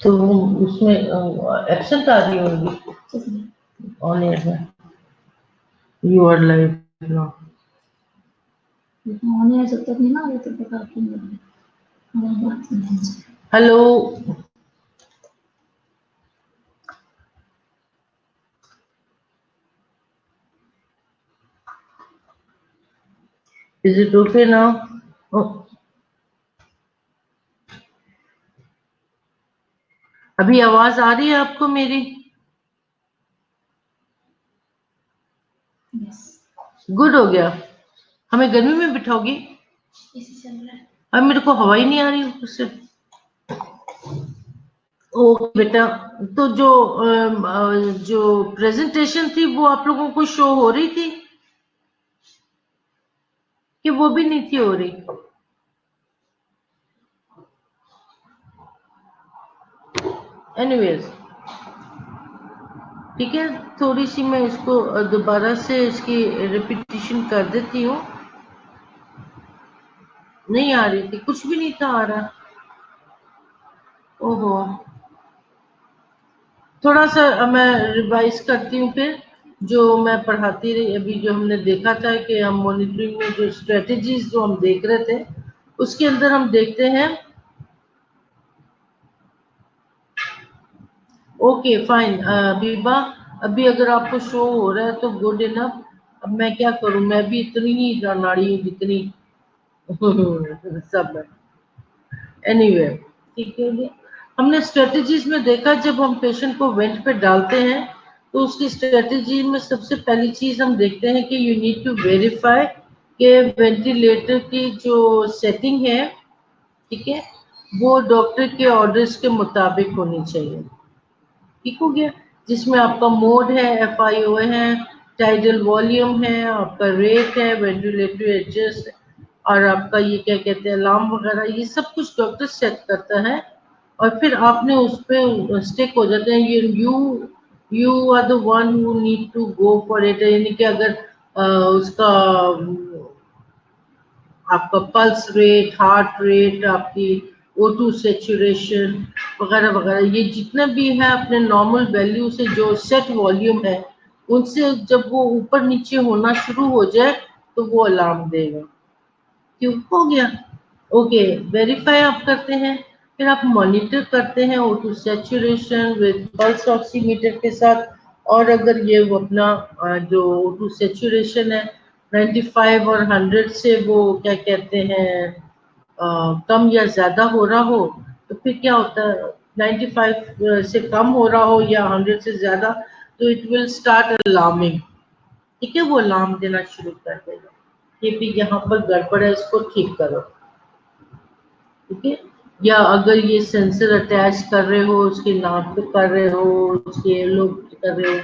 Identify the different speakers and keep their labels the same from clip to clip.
Speaker 1: तो उसमें एब्सेंट आ रही होगी ऑन एयर में। You are live now.
Speaker 2: On air जब तक नहीं ना आ रही तब तक आपकी बात नहीं।
Speaker 1: Hello, is it okay now? अभी आवाज आ रही है आपको मेरी?
Speaker 2: यस,
Speaker 1: गुड हो गया। हमें गर्मी में बिठाओगी?
Speaker 2: इसी चल रहा है।
Speaker 1: अब मेरे को हवा ही नहीं आ रही ऊपर से। ओके बेटा, तो जो प्रेजेंटेशन थी वो आप लोगों को शो हो रही थी कि वो भी नहीं थी हो रही? एनीवेज, ठीक है, थोड़ी सी मैं इसको दोबारा से इसकी रिपीटिशन कर देती हूँ। नहीं आ रही थी, कुछ भी नहीं था आ रहा। ओहो, थोड़ा सा मैं रिवाइज करती हूँ फिर। जो मैं पढ़ाती रही अभी, जो हमने देखा था कि हम मॉनिटरिंग में जो स्ट्रेटजीज जो हम देख रहे थे, उसके अंदर हम देखते हैं। ओके फाइन बीबा, अभी अगर आपको शो हो रहा है तो गुड इनफ। अब मैं क्या करूं, मैं भी इतनी ही नाड़ी हूँ जितनी सब है। एनीवे, ठीक है जी। हमने स्ट्रेटजीज में देखा, जब हम पेशेंट को वेंट पे डालते हैं तो उसकी स्ट्रेटजी में सबसे पहली चीज हम देखते हैं कि यू नीड टू वेरीफाई कि वेंटिलेटर की जो सेटिंग है, ठीक है, वो डॉक्टर के ऑर्डर्स के मुताबिक होनी चाहिए। ठीक हो गया, जिसमें आपका मोड है, FIO है, टाइडल वॉल्यूम है, आपका रेट है, वेंटिलेटरी एडजस्ट, और आपका ये क्या कहते हैं अलार्म वगैरह, ये सब कुछ डॉक्टर सेट करता है। और फिर आपने उस पर स्टिक हो जाते हैं। You are the one who need to go for it, यानी कि अगर उसका आपका पल्स रेट, हार्ट रेट, आपकी O2 सेचुरेशन वगैरह वगैरह, ये जितना भी है अपने नॉर्मल वैल्यू से जो सेट वॉल्यूम है, उनसे जब वो ऊपर नीचे होना शुरू हो जाए तो वो अलार्म देगा। क्यों हो गया? ओके, वेरीफाई आप करते हैं, फिर आप मॉनिटर करते हैं O2 saturation with pulse oximeter के साथ। और अगर ये वो अपना जो O2 सेचुरेशन है 95 और 100 से वो क्या कहते हैं कम या ज्यादा हो रहा हो, तो फिर क्या होता है, 95 से कम हो रहा हो या 100 से ज्यादा, तो इट विल स्टार्ट अलार्मिंग। ठीक है, वो अलार्म देना शुरू कर देगा कि भी यहाँ पर गड़बड़ है, इसको ठीक करो। ठीक है, या अगर ये सेंसर अटैच कर रहे हो, उसके नाक पे कर रहे हो, उसके लोग कर रहे हो,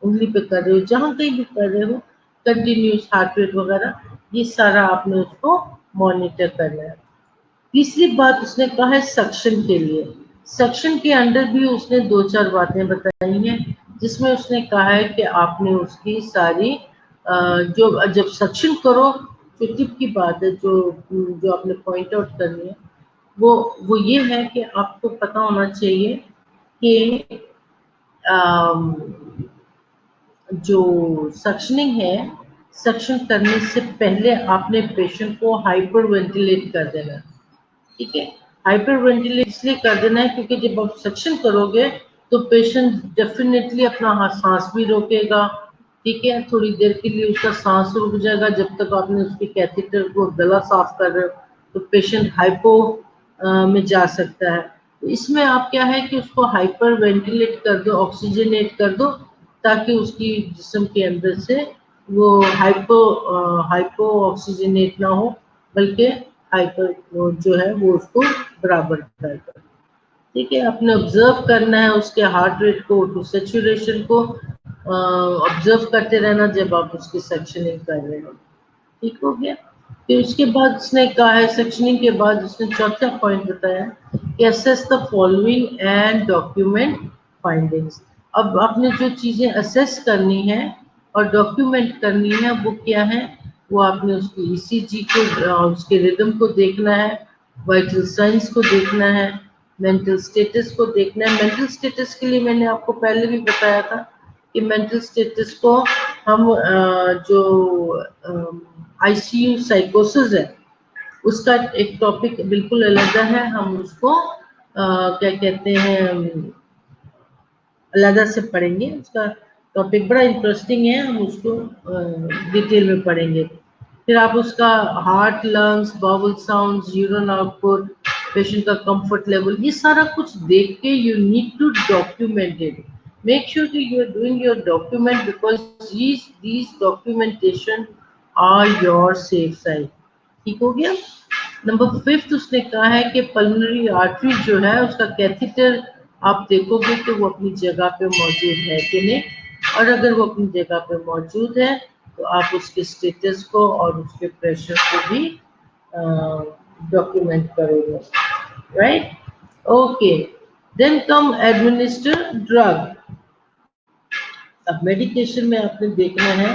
Speaker 1: उंगली पे कर रहे हो, जहाँ कहीं भी कर रहे हो, कंटिन्यूस हार्ट रेट वगैरह, ये सारा आपने उसको मॉनिटर करना है। तीसरी बात उसने कहा है सक्शन के लिए। सक्शन के अंदर भी उसने दो चार बातें बताई हैं, जिसमें उसने कहा है कि आपने उसकी सारी जो जब सक्शन करो, जो टिप की बात है, जो जो आपने पॉइंट आउट करनी है, वो ये है कि आपको पता होना चाहिए कि जो सक्शनिंग है, सक्शन करने से पहले आपने पेशेंट को हाइपर वेंटिलेट कर देना। ठीक है, हाइपर वेंटिलेट इसलिए कर देना है क्योंकि जब आप सक्शन करोगे तो पेशेंट डेफिनेटली अपना सांस भी रोकेगा। ठीक है, थोड़ी देर के लिए उसका सांस रुक जाएगा जब तक आपने उसके कैथेटर को गला साफ कर रहे हो, तो पेशेंट हाइपो में जा सकता है। तो इसमें आप क्या है कि उसको हाइपर वेंटिलेट कर दो, ऑक्सीजनेट कर दो, ताकि उसकी जिस्म के अंदर से वो हाइपो ऑक्सीजनेट ना हो, बल्कि हाइपर जो है वो उसको बराबर कर दो। ठीक है, आपने ऑब्जर्व करना है उसके हार्ट रेट को, टू सेचुरेशन को ऑब्जर्व करते रहना जब आप उसकी सेक्शनिंग कर रहे हो। ठीक हो गया। फिर उसके बाद उसने कहा है, सेक्शनिंग के बाद उसने चौथा पॉइंट बताया कि assess the following and document findings. अब आपने जो चीजें असेस करनी है और डॉक्यूमेंट करनी है वो क्या है, वो आपने उसकी ECG को, उसके रिदम को देखना है, वाइटल साइंस को देखना है, मेंटल स्टेटस को देखना है। मेंटल स्टेटस के लिए मैंने आपको पहले भी बताया था कि मेंटल स्टेटस को हम जो आईसीयू साइकोसिस है उसका एक टॉपिक बिल्कुल अलग है, हम उसको क्या कहते हैं अलग से पढ़ेंगे। उसका टॉपिक बड़ा इंटरेस्टिंग है, हम उसको डिटेल में पढ़ेंगे। फिर आप उसका heart, lungs, bowel sounds, urine output, patient का कंफर्ट लेवल, ये सारा कुछ देख के you need to document it. Make sure कि you are doing your document because these documentation are your safe side. ठीक हो गया। नंबर 5 उसने कहा है कि पल्मोनरी आर्टरी जो है उसका कैथेटर आप देखोगे कि वो अपनी जगह पे मौजूद है कि नहीं, और अगर वो अपनी जगह पे मौजूद है तो आप उसके स्टेटस को और उसके प्रेशर को भी डॉक्यूमेंट करोगे, right. Okay, then come administer drug. अब मेडिकेशन में आपने देखना है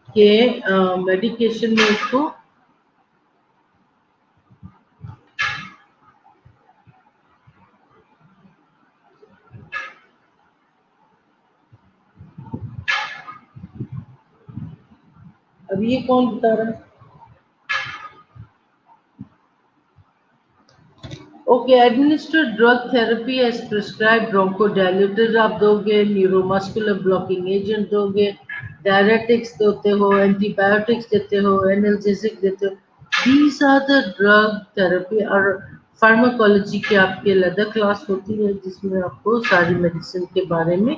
Speaker 1: कि मेडिकेशन में उसको अब ये कौन बता रहा है? Okay, administer drug therapy as prescribe, bronchodilators आप दोगे, न्यूरोमस्कुलर ब्लॉकिंग एजेंट दोगे, डायरेटिक्स देते हो, एंटीबायोटिक्स देते हो, एनाल्जेसिक देते हो। These are the drug therapy. और फार्माकोलॉजी की आपकी अलग क्लास होती है जिसमें आपको सारी मेडिसिन के बारे में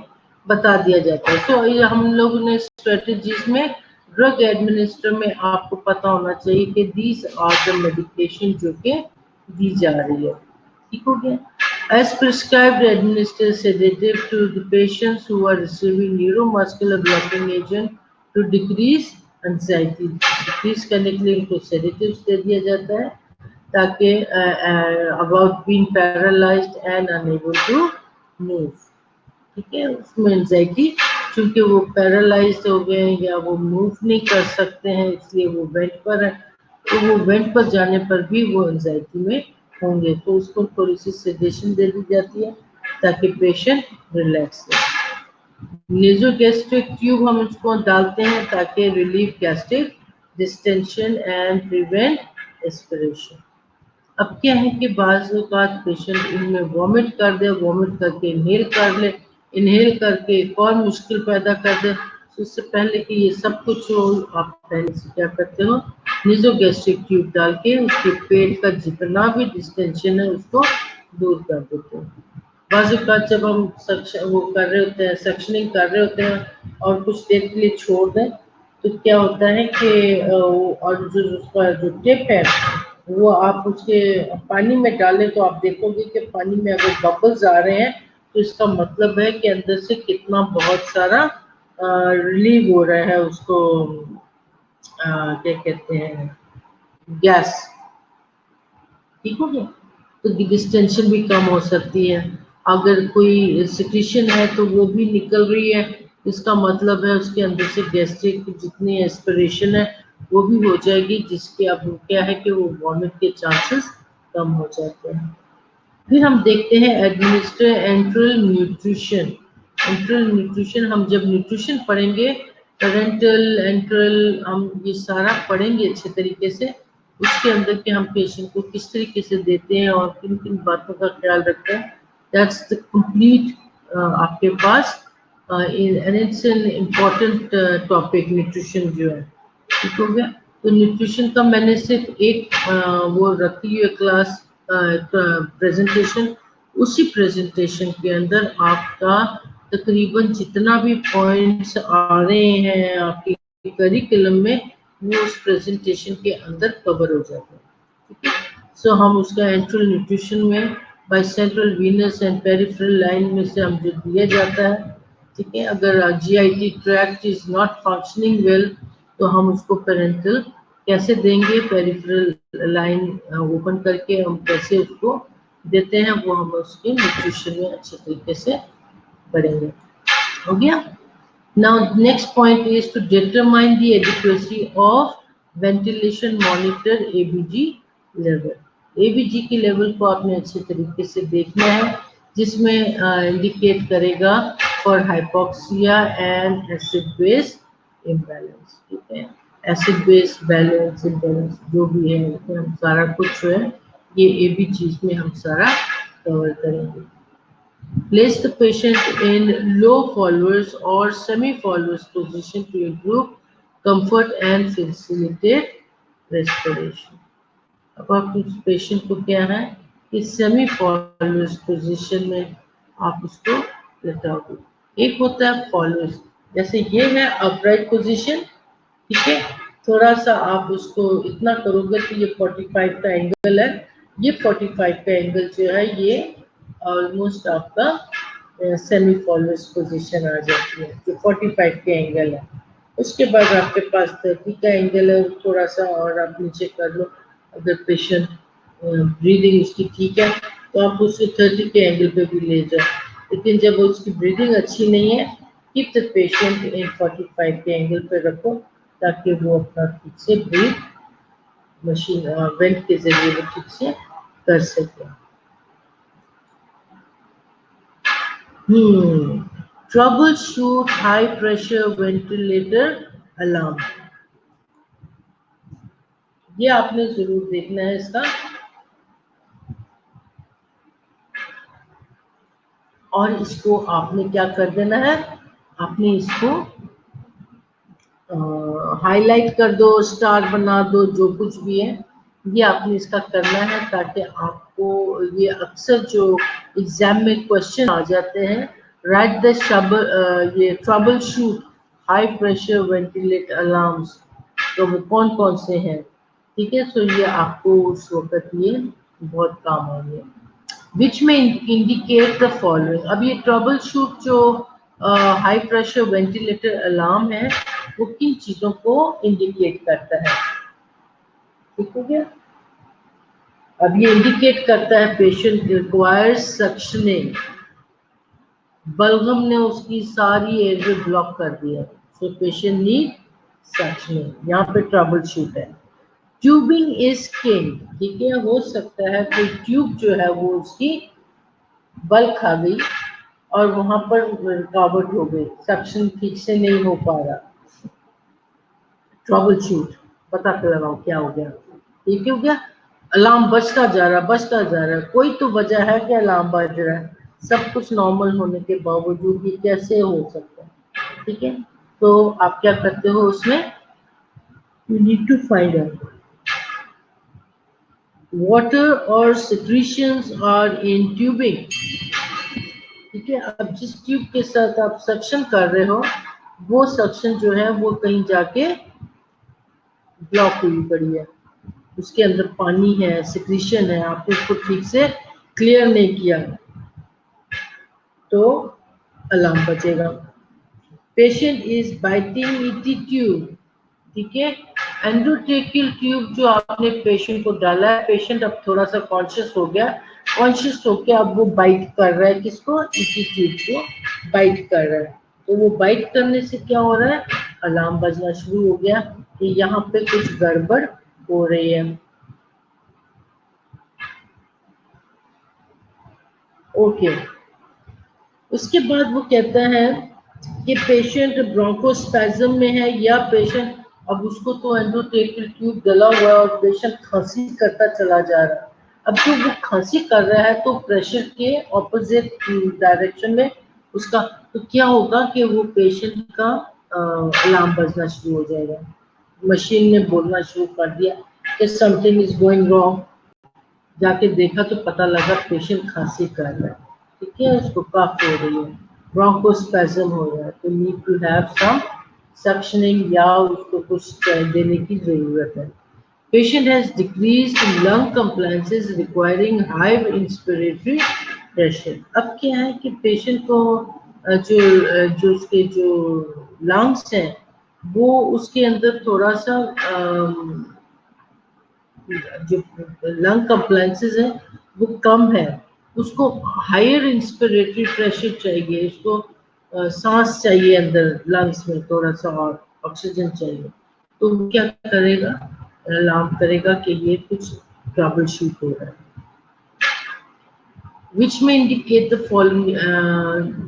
Speaker 1: बता दिया जाता है। सो ये हम लोगों ने स्ट्रेटजीज में ड्रग एडमिनिस्टर में आपको पता होना चाहिए कि दीज आर द मेडिकेशन जो कि दी जा रही है। ठीक हो गया। As prescribed administer sedative to the patients who are receiving neuromuscular blocking agent to decrease anxiety. Decrease करने के लिए उनको सेडेटिव्स दे दिया जाता है ताकि about being paralysed and unable to move. ठीक है, उसमें एंजाइटी क्योंकि वो पैरालाइज्ड हो गए हैं या वो मूव नहीं कर सकते हैं इसलिए वो बेड पर है, तो वो बेड पर जाने पर भी वो एंजाइटी में होंगे, तो उसको थोड़ी सी सेडेशन दे दी जाती है ताकि पेशेंट रिलैक्स हो। नेजोगैस्ट्रिक ट्यूब हम उसको डालते हैं ताकि relieve gastric distension and prevent aspiration. अब क्या है कि बाज़ औक़ात पेशेंट इनमें वॉमिट कर दे, वॉमिट करके इनहेल कर ले, इनहेल करके एक और मुश्किल पैदा कर दे। तो उससे पहले कि ये सब कुछ हो, आप पहले से क्या करते हो, नेज़ोगैस्ट्रिक ट्यूब डाल के उसके पेट का जितना भी डिस्टेंशन है उसको दूर कर देते हो। बाज़ औक़ात जब हम वो कर रहे होते हैं, सक्शनिंग कर रहे होते हैं और कुछ देर के लिए छोड़ दें, तो क्या होता है कि और जो उसका जो टिप है वो आप उसके पानी में डालें तो आप देखोगे कि पानी में अगर बबल्स आ रहे हैं तो इसका मतलब है कि अंदर से कितना बहुत सारा रिलीव हो रहा है उसको क्या कहते हैं, गैस। ठीक हो गया। तो डिस्टेंशन भी कम हो सकती है। अगर कोई सिक्रीशन है तो वो भी निकल रही है, इसका मतलब है उसके अंदर से गैस्ट्रिक जितनी एस्पिरेशन है वो भी हो जाएगी, जिसके अब क्या है कि वो वॉमिट के चांसेस कम हो जाते हैं। फिर हम देखते हैं administer enteral nutrition. Enteral nutrition हम जब न्यूट्रिशन पढ़ेंगे, पेरेंटल एंट्रल हम ये सारा पढ़ेंगे अच्छे तरीके से। उसके अंदर के हम पेशेंट को किस तरीके से देते हैं और किन किन बातों का ख्याल रखते हैं, दैट्स द कंप्लीट आपके पास and it's an important topic nutrition जो है। ठीक हो गया। तो न्यूट्रिशन का मैंने सिर्फ एक वो रखी हुई है क्लास प्रेजेंटेशन। उसी प्रेजेंटेशन के अंदर आपका तकरीबन जितना भी पॉइंट्स आ रहे हैं आपके करिकुलम में वो उस प्रेजेंटेशन के अंदर कवर हो जाते हैं। ठीक है। सो हम उसका एंट्रल न्यूट्रिशन में by central Venus and peripheral line में से हम जो दिया जाता है। ठीक है, अगर GIT tract is not functioning well तो हम उसको पेरेंटल कैसे देंगे, पेरिफेरल लाइन ओपन करके हम कैसे उसको देते हैं वो हम उसके न्यूट्रिशन में अच्छे तरीके से पढ़ेंगे। हो गया। Now next point is to determine the adequacy of ventilation monitor ABG level. ABG की लेवल को आपने अच्छे तरीके से देखना है, जिसमें इंडिकेट करेगा for hypoxia and acid base imbalance. ठीक है, एसिड बेस बैलेंस इम्बैलेंस जो भी है, उसमें हम सारा कुछ जो है ये एबीजी में हम सारा कवर करेंगे। Place the patient in low followers or semi-followers position to improve comfort and facilitate respiration. अब आप उस पेशेंट को क्या है कि सेमी फॉलोअर्स पोजीशन में आप उसको लेटाओगे। एक होता है फॉलोअर्स, जैसे ये है अपराइट पोजीशन, ठीक है, थोड़ा सा आप उसको इतना करोगे कि ये 45 का एंगल है, ये 45 का एंगल जो है ये ऑलमोस्ट आपका सेमी फॉलोअर्स पोजीशन आ जाती है, जो 45 के एंगल है। उसके बाद आपके पास 30 का एंगल है, थोड़ा सा और आप नीचे कर लो। अगर पेशेंट ब्रीदिंग उसकी ठीक है तो आप उसे 30 के एंगल पे भी ले जाओ, लेकिन जब उसकी ब्रीदिंग अच्छी नहीं है, कीप द पेशेंट इन 45 के एंगल पे रखो, ताकि वो अपना ठीक से ब्रीथ मशीन वेंट के जरिए वो ठीक से कर सके। Troubleshoot high pressure ventilator alarm, ये आपने जरूर देखना है इसका। और इसको आपने क्या कर देना है, आपने इसको हाईलाइट कर दो, स्टार बना दो, जो कुछ भी है ये आपने इसका करना है, ताकि आपको ये अक्सर जो एग्जाम में क्वेश्चन आ जाते हैं, राइट द ये trouble shoot high pressure ventilate alarms, तो वो कौन कौन से हैं, ठीक है, तो ये आपको उस वक्त ये बहुत काम आएंगे। विच में इंडिकेट द फॉलोइंग, अब ये ट्रबल शूट जो हाई प्रेशर वेंटिलेटर अलार्म है वो किन चीजों को इंडिकेट करता है, ठीक हो गया। अब ये इंडिकेट करता है पेशेंट रिक्वायर्स सक्शनिंग, बलगम ने उसकी सारी एयरवे ब्लॉक कर दिया, सो पेशेंट नीड सक्शनिंग, यहाँ पे ट्रबल शूट है। ट्यूबिंग इज किंग, ठीक है, हो सकता है कोई ट्यूब जो है वो उसकी बल खा गई और वहां पर रुकावट हो गई, सक्शन ठीक से नहीं हो पा रहा, ट्रबल शूट, पता लगाओ क्या हो गया, ठीक हो गया। अलार्म बजता जा रहा, कोई तो वजह है कि अलार्म बज रहा है, सब कुछ नॉर्मल होने के बावजूद भी कैसे हो सकता है, ठीक है। तो आप क्या करते हो उसमें, you need to find out water और सिक्रीशंस आर इन ट्यूबिंग, ठीक है। अब जिस ट्यूब के साथ आप सक्शन कर रहे हो वो सक्शन जो है वो कहीं जाके ब्लॉक हुई पड़ी है, उसके अंदर पानी है, सिक्रीशन है, आपने उसको ठीक से क्लियर नहीं किया तो अलार्म बजेगा। पेशेंट इज बाइटिंग इटी ट्यूब, ठीक है, एंडोट्रेकियल ट्यूब जो आपने पेशेंट को डाला है, पेशेंट अब थोड़ा सा कॉन्शियस हो गया, कॉन्शियस होकर अब वो बाइट कर रहा है, किसको, इसी ट्यूब को बाइट कर रहा है। तो वो बाइट करने से क्या हो रहा है, अलार्म बजना शुरू हो गया कि यहाँ पे कुछ गड़बड़ हो रही है। ओके, उसके बाद वो कहता है कि पेशेंट ब्रोंकोस्पैज्म में है, या पेशेंट, अब उसको तो एंडोट्रेकियल ट्यूब डला हुआ है और पेशेंट खांसी करता चला जा रहा है। अब जो वो खांसी कर रहा है तो प्रेशर के ऑपोजिट डायरेक्शन में उसका, तो क्या होगा कि वो पेशेंट का अलार्म बजना शुरू हो जाएगा, मशीन ने बोलना शुरू कर दिया कि समथिंग इज गोइंग रॉन्ग, जाके देखा तो पता लगा पेशेंट खांसी कर रहा है, ठीक है, उसको कफ हो रही है, ब्रोंकोस्पैज्म हो रहा है, तो need to have some suctioning या उसको कुछ देने की जरूरत है। Patient has decreased lung compliances requiring high inspiratory pressure. अब क्या है कि पेशेंट को जो उसके जो लंग्स हैं वो उसके अंदर थोड़ा सा जो लंग कंप्लायंसेस है वो कम है, उसको हायर इंस्पिरेटरी प्रेशर चाहिए, उसको सांस चाहिए अंदर लंग्स में, थोड़ा सा और ऑक्सीजन चाहिए, तो वो क्या करेगा, अलार्म करेगा कि ये कुछ ट्रबल शूट हो रहा है, विच में indicate the following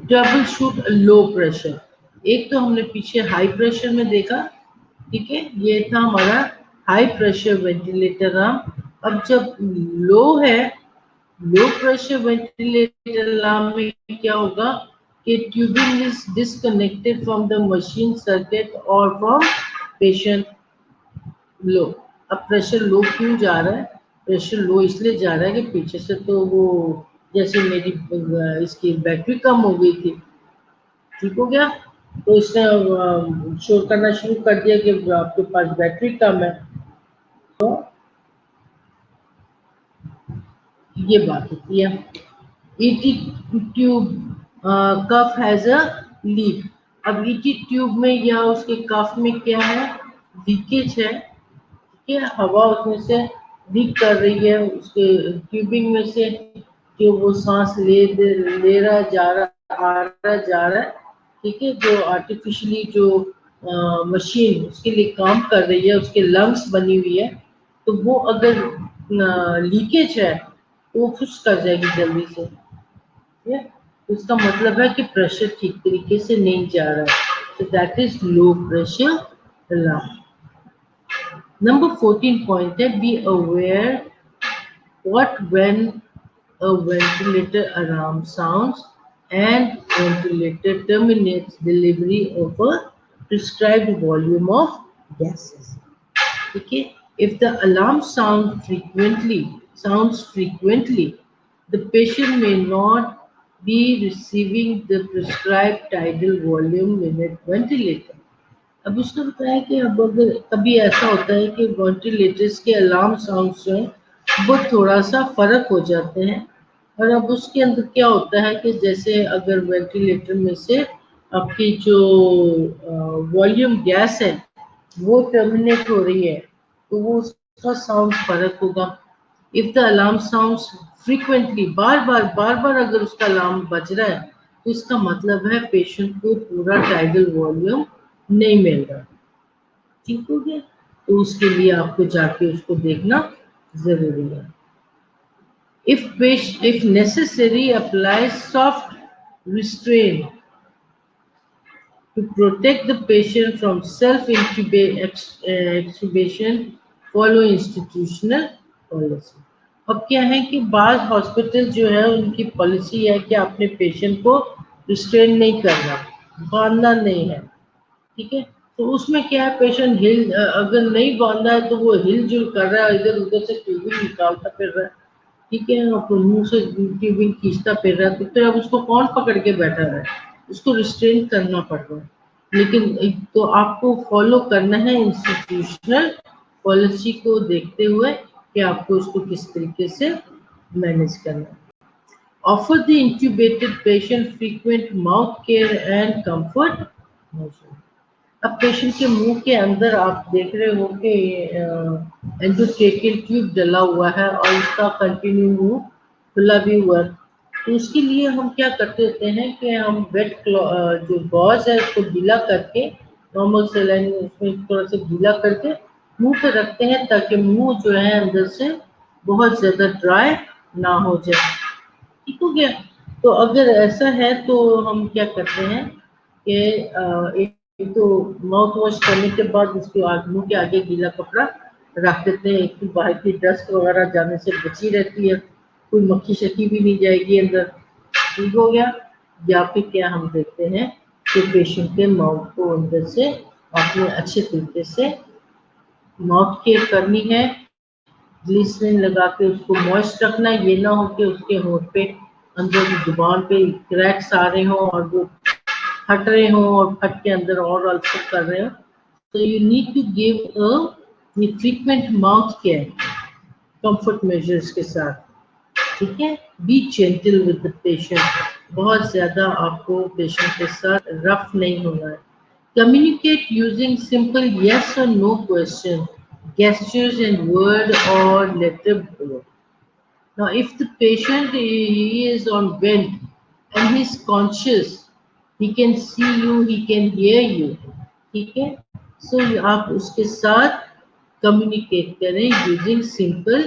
Speaker 1: trouble shoot low pressure. एक तो हमने पीछे हाई प्रेशर में देखा, ठीक है, ये था हमारा हाई प्रेशर वेंटिलेटर आर्म। अब जब लो है, लो प्रेशर वेंटिलेटर अलार्म में क्या होगा कि tubing is disconnected from the machine circuit और फ्रॉम पेशेंट लो। अब प्रेशर लो क्यों जा रहा है? प्रेशर लो इसलिए जा रहा है कि पीछे से तो वो जैसे मेरी इसकी बैटरी कम हो गई थी, ठीक हो गया, तो इसने शोर करना शुरू कर दिया कि आपके पास बैटरी कम है। तो ये बात होती है। ET tube cuff has a leak. अब ईटी ट्यूब में या उसके कफ में क्या है? लीकेज है, ठीक है, हवा उसमें से लीक कर रही है उसके ट्यूबिंग में से, जो वो सांस ले रहा जा रहा आ रहा जा रहा है, ठीक है, जो आर्टिफिशियली जो मशीन उसके लिए काम कर रही है, उसके लंग्स बनी हुई है, तो वो अगर लीकेज है तो वो खुश कर जाएगी जल्दी से, ठीक है। तो इसका मतलब है कि प्रेशर ठीक तरीके से नहीं जा रहा है, तो that is low pressure alarm. Number 14 point है be aware what when a ventilator alarm sounds and ventilator terminates delivery of a prescribed volume of gases. Okay, if the alarm sounds frequently, the patient may not be receiving the prescribed tidal volume minute ventilator. अब उसने बताया कि अब अगर कभी ऐसा होता है कि वेंटिलेटर्स के अलार्म साउंड्स जो हैं वो थोड़ा सा फर्क हो जाते हैं, और अब उसके अंदर क्या होता है कि जैसे अगर वेंटिलेटर में से आपकी जो वॉल्यूम गैस है वो टर्मिनेट हो रही है, तो वो उसका साउंड फर्क होगा। If the alarm sounds frequently, बार बार अगर उसका अलार्म बज रहा है, तो इसका मतलब है पेशेंट को पूरा टाइडल वॉल्यूम नहीं मिल रहा, ठीक हो गया। तो उसके लिए आपको जाके उसको देखना जरूरी है। If necessary, apply soft restraint to protect the patient from self-intubation, follow institutional policy। अब क्या है कि बाद हॉस्पिटल जो है उनकी पॉलिसी है कि अपने पेशेंट को रिस्ट्रेन नहीं करना, बांधना नहीं है, ठीक है। तो उसमें क्या है, पेशेंट अगर नहीं बांधा है तो वो हिलजुल कर रहा है, इधर उधर से ट्यूबिंग निकालता फिर रहा है, ठीक है, और मुंह से ट्यूबिंग खींचता फिर रहा है, तो फिर अब उसको कौन पकड़ के बैठा रहा है? उसको रिस्ट्रेन करना पड़ रहा है। लेकिन एक तो आपको फॉलो करना है इंस्टीट्यूशनल पॉलिसी को देखते हुए कि आपको उसको किस तरीके से मैनेज करना है। Offer the intubated patient frequent mouth care and comfort motion। अब पेशेंट के मुंह के अंदर आप देख रहे हो कि एंडोट्रेकियल ट्यूब डला हुआ है और इसका कंटिन्यू मुंह खुला भी हुआ है, तो उसके लिए हम क्या करते होते हैं कि हम जो गॉज है उसको गीला करके, नॉर्मल सेलाइन उसमें थोड़ा सा गीला करके मुंह पे रखते हैं, ताकि मुंह जो है अंदर से बहुत ज़्यादा ड्राई ना हो जाए, ठीक हो गया। तो अगर ऐसा है तो हम क्या करते हैं कि एक तो माउथ वॉश करने के बाद उसके मुंह के आगे गीला कपड़ा रख देते हैं, एक तो बाहर की डस्ट वगैरह जाने से बची रहती है, कोई मक्खी शक्की भी नहीं जाएगी अंदर, ठीक हो गया। या फिर क्या हम देखते हैं कि पेशेंट के माउथ को अंदर से आपने अच्छे तरीके से माउथ केयर करनी है, ग्लिसरीन लगा के उसको मॉइस्ट रखना है, ये ना हो कि उसके होंठ पे अंदर जुबान पे क्रैक्स आ रहे हों और वो फट रहे हों और फट के अंदर और अल्सर कर रहे हो। तो you need to give a frequent mouth care comfort measures के साथ, ठीक है। Be gentle with the patient, बहुत ज़्यादा आपको पेशेंट के साथ रफ नहीं होना है। Communicate using simple yes or no question, gestures and word or letter below. Now, if the patient he is on vent and he is conscious, he can see you, he can hear you, ठीक है। So आप उसके साथ communicate करें using simple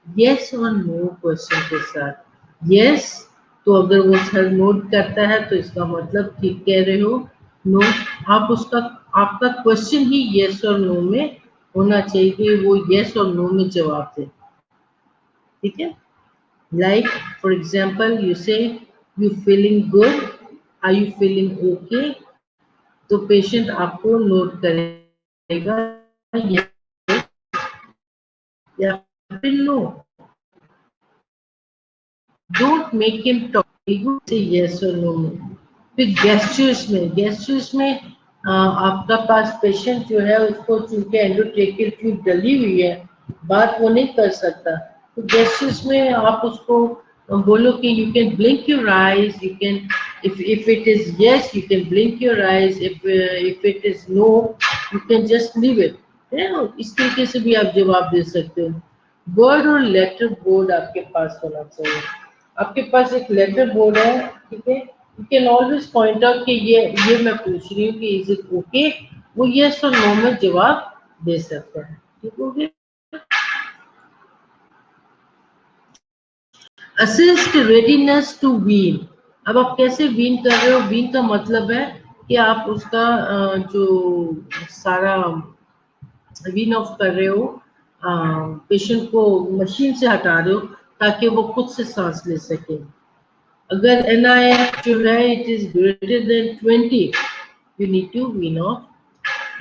Speaker 1: yes और no question के साथ। Yes तो अगर वो सर नोट करता है तो इसका मतलब ठीक कह रहे हो। नो, आप उसका आपका क्वेश्चन ही यस और नो में होना चाहिए कि वो यस और नो में जवाब दे। ठीक है, like for example you say you feeling good, are you feeling okay, तो पेशेंट आपको नोट करेगा yes या फिर no. Don't make him talk say yes और नो में। फिर गेस्चर्स में आपका पास पेशेंट जो है उसको चूंकि एंडोट्रेकियल ट्यूब डली हुई है, बात वो नहीं कर सकता, तो गेस्चर्स में आप उसको बोलो कि you can blink your eyes, you can if it is yes you can blink your eyes, if it is no you can just leave it। है ना? इस तरीके से भी आप जवाब दे सकते हो। वर्ड और लेटर बोर्ड आपके पास होना चाहिए। आपके पास एक लेटर बोर्ड है, ठीक है, you can always point out कि ये मैं पूछ रही हूँ कि इज इट ओके, वो यस और नो में जवाब दे सकते हैं। ठीक हो गया। Assist readiness to wean. अब आप कैसे वीन कर रहे हो? वीन का मतलब है कि आप उसका जो सारा वीन ऑफ कर रहे हो, पेशेंट को मशीन से हटा रहे हो ताकि वो खुद से सांस ले सके। अगर NIF जो है it is greater than 20 you need to wean off,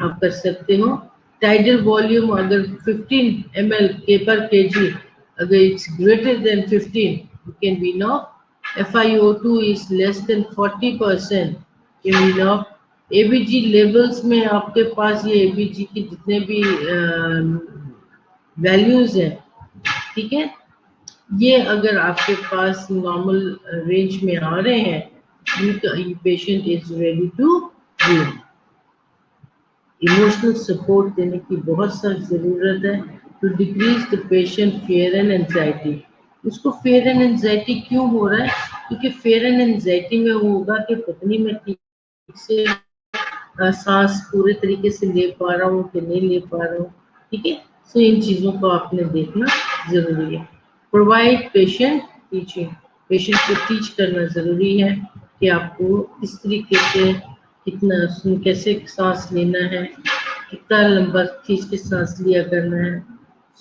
Speaker 1: आप कर सकते हो। टाइडल वॉल्यूम अगर 15 ml के पर kg, अगर it's greater than 15 you can wean off. FiO2 is less than 40% you wean off. ABG levels में आपके पास ये ABG की जितने भी वैल्यूज हैं, ठीक है, ये अगर आपके पास नॉर्मल रेंज में आ रहे हैं, you patient is ready to wean. Emotional support देने की बहुत सख्त ज़रूरत है to decrease the patient fear and anxiety. उसको फेयर एंड एंजाइटी क्यों हो रहा है? क्योंकि फेयर एंड एंजाइटी में वो होगा कि पत्नी में ठीक से सांस पूरे तरीके से ले पा रहा हूँ कि नहीं ले पा रहा हूँ। ठीक है, सो इन चीज़ों को आपने देखना ज़रूरी है। Provide patient teaching. पेशेंट को टीच करना ज़रूरी है कि आपको किस तरीके से कितना कैसे सांस लेना है, कितना लंबा खींच के सांस लिया करना है,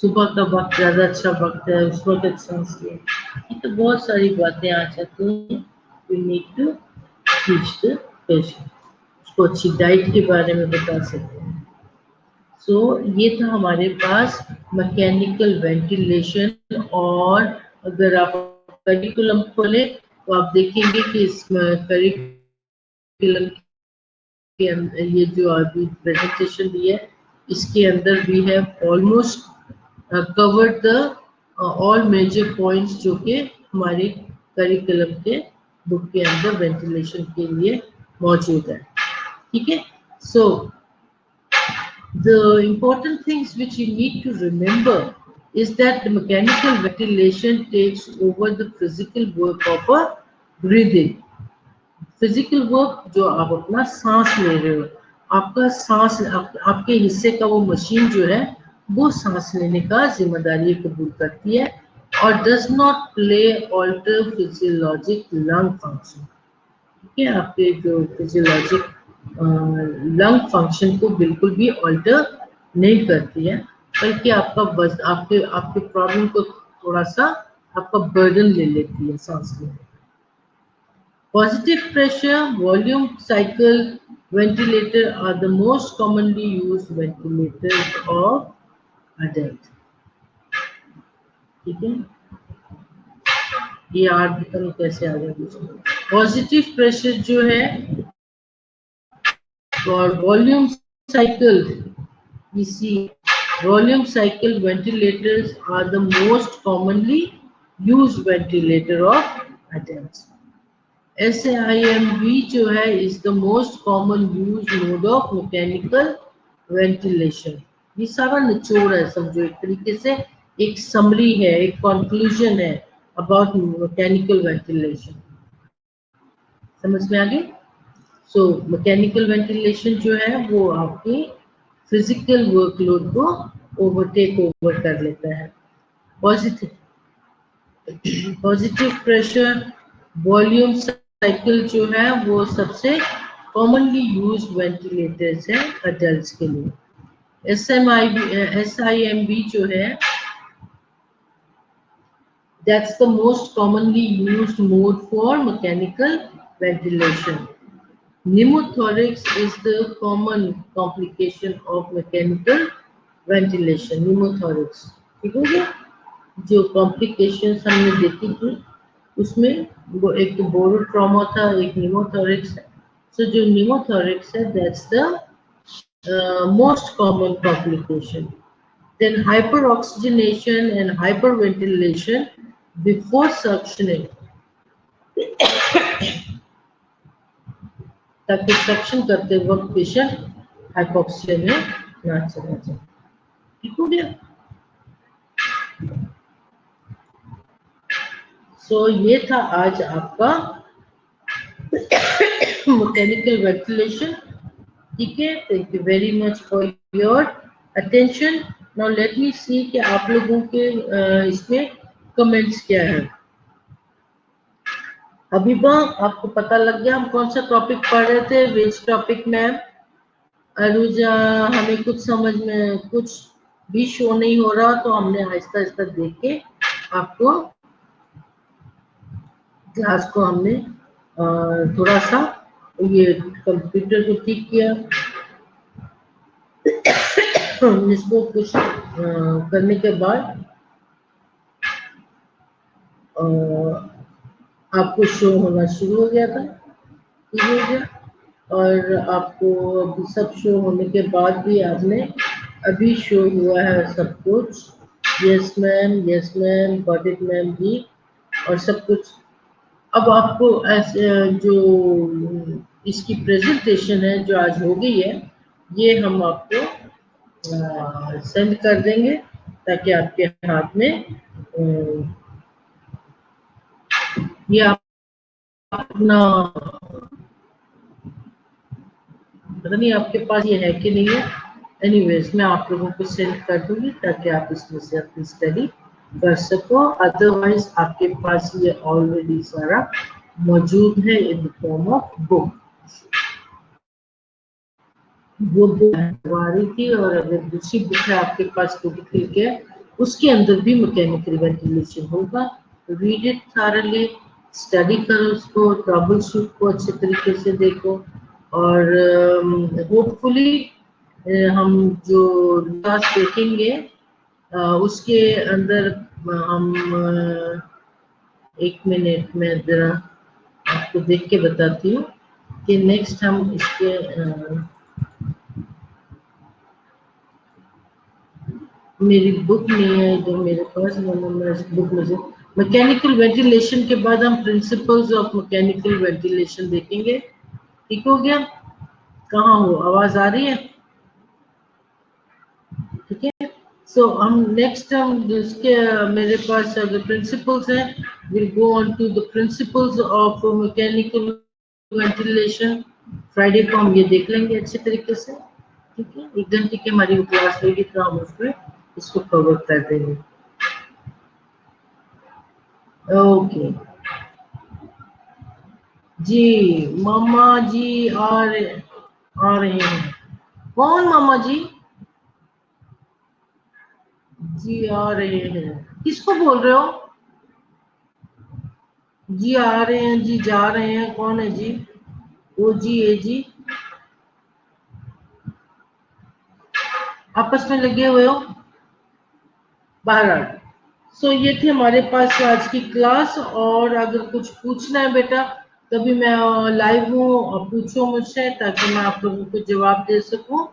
Speaker 1: सुबह का वक्त ज़्यादा अच्छा वक्त है उस वक्त सांस लें। ये तो बहुत सारी बातें आ जाती हैं। We need to teach the patient, उसको अच्छी डाइट के बारे में बता सकते हैं। सो ये था हमारे पास मैकेनिकल वेंटिलेशन। और अगर आप करिकुलम खोले तो आप देखेंगे कि इस करिकुलम के अंदर ये जो अभी प्रेजेंटेशन दी है इसके अंदर भी है almost covered the all major points जो कि हमारे करिकुलम के बुक के अंदर वेंटिलेशन के लिए मौजूद है। ठीक है, सो the important things which you need to remember is that the mechanical ventilation takes over the physical work of a breathing। Physical work जो आप अपना सांस ले रहे हो, आपका सांस आपके हिस्से का वो मशीन जो है वो सांस लेने का जिम्मेदारी कबूल करती है और does not play alter physiologic lung function. ठीक है, आपके जो फिजियोलॉजिक लंग फंक्शन को बिल्कुल भी ऑल्टर नहीं करती है, बल्कि आपका बस आपके आपके प्रॉब्लम को थोड़ा सा आपका बर्डन ले लेती है सांस लेने। Positive pressure volume cycle ventilator are the most commonly used ventilators of adult। ठीक है, ये आप बताओ कैसे आ गया। पॉजिटिव प्रेशर जो है और वॉल्यूम साइकिल, इसी volume cycle ventilators are the most commonly used ventilator of adults। SIMV जो है is the most common used mode of mechanical ventilation। ये सारा निचोड़ है, समझो एक तरीके से एक समरी है, एक कंक्लूजन है अबाउट मैकेनिकल वेंटिलेशन। समझ में आ गई? सो मैकेनिकल वेंटिलेशन जो है वो आपकी फिजिकल वर्कलोड को ओवर कर लेता है। पॉजिटिव प्रेशर वॉल्यूम साइकिल जो है वो सबसे कॉमनली यूज्ड वेंटिलेटर्स है अडल्ट्स के लिए। SIMB जो है that's the most commonly used mode for mechanical ventilation. Pneumothorax is the common complication of mechanical ventilation. Pneumothorax, ठीक हो गया? जो कॉम्प्लिकेशंस हमने देखी थी उसमें वो एक तो बोरो ट्रॉमा था, एक न्यूमोथोरिक्स है। सो जो न्यूमोथोरिक्स है that's the most common complication. Then hyper oxygenation and hyper ventilation before suctioning, ताकि सक्शन करते वक्त पेशेंट हाइपोक्सिया में ना चला जाए। ठीक हो गया? सो ये था आज आपका मैकेनिकल वेंटिलेशन। ठीक है, thank you very much for your attention. Now let me see कि आप लोगों के इसमें कमेंट्स क्या है। अभिबा, आपको पता लग गया हम कौन सा टॉपिक पढ़ रहे थे? Which topic ma'am? अरुजा, हमें कुछ समझ में कुछ भी शो नहीं हो रहा, तो हमने आहिस्ता आहिस्ता देख के आपको क्लास को हमने थोड़ा सा ये कंप्यूटर को ठीक किया। इसको कुछ करने के बाद आपको शो होना शुरू हो गया था, ठीक हो गया। और आपको अभी सब शो होने के बाद भी आपने अभी शो हुआ है सब कुछ। Yes ma'am, got it ma'am भी, और सब कुछ। अब आपको ऐसे जो इसकी प्रेजेंटेशन है जो आज हो गई है, ये हम आपको सेंड कर देंगे ताकि आपके हाथ में ये आप अपना, पता नहीं आपके पास ये है कि नहीं है। एनीवेज मैं आप लोगों को सेंड कर दूंगी ताकि आप इसमें से अपनी स्टडी कर सको। अदरवाइज आपके पास ये ऑलरेडी सारा मौजूद है इन फॉर्म ऑफ बुक। वो बुक आ रही थी, और अगर दूसरी बुक है आपके पास क्रिटिकल के, उसके अंदर भी मैकेनिकल वेंटिलेशन होगा। रीड इट थारली, स्टडी करो उसको, ट्रबल शूट को अच्छे तरीके से देखो, और होपफुली हम जो क्लास देखेंगे उसके अंदर हम एक मिनट में जरा आपको देख के बताती हूँ कि नेक्स्ट हम इसके मेरी बुक नहीं है जो मेरे पास, मैं बुक में से मैकेनिकल वेंटिलेशन के बाद हम प्रिंसिपल्स ऑफ मैकेनिकल वेंटिलेशन देखेंगे। ठीक हो गया? कहाँ हो, आवाज आ रही है? ठीक है। सो हम नेक्स्ट हम इसके मेरे पास अगर प्रिंसिपल्स हैं, will go on to the principles of mechanical ventilation. Friday को हम ये देख लेंगे अच्छे तरीके से। ठीक है, 1 घंटे की हमारी क्लास होगी तो हम उसमें इसको कवर कर देंगे। ओके जी, मामा जी आ रहे हैं। कौन मामा जी? जी आ रहे हैं, किसको बोल रहे हो? जी आ रहे हैं, जी जा रहे हैं, कौन है जी? ओ जी, ए जी, आपस में लगे हुए हो? बहरहाल, सो ये थी हमारे पास आज की क्लास। और अगर कुछ पूछना है बेटा, तभी मैं लाइव हूँ, और पूछो मुझसे ताकि मैं आप लोगों को जवाब दे सकूं।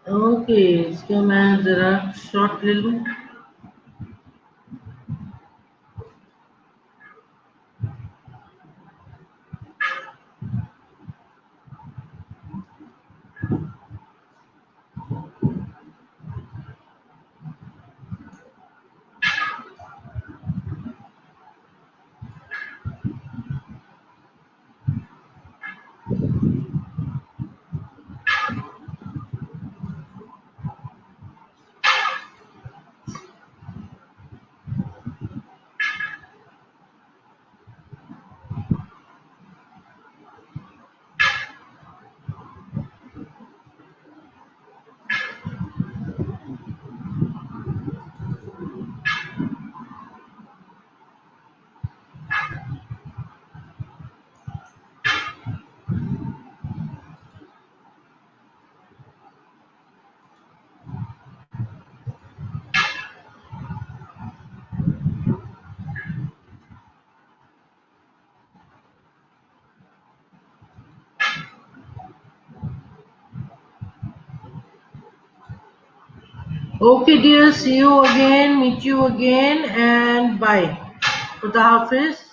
Speaker 1: ओके, इसका मैं जरा शॉट ले लूं। Okay dear, see you again, meet you again, and bye. Khuda Hafiz.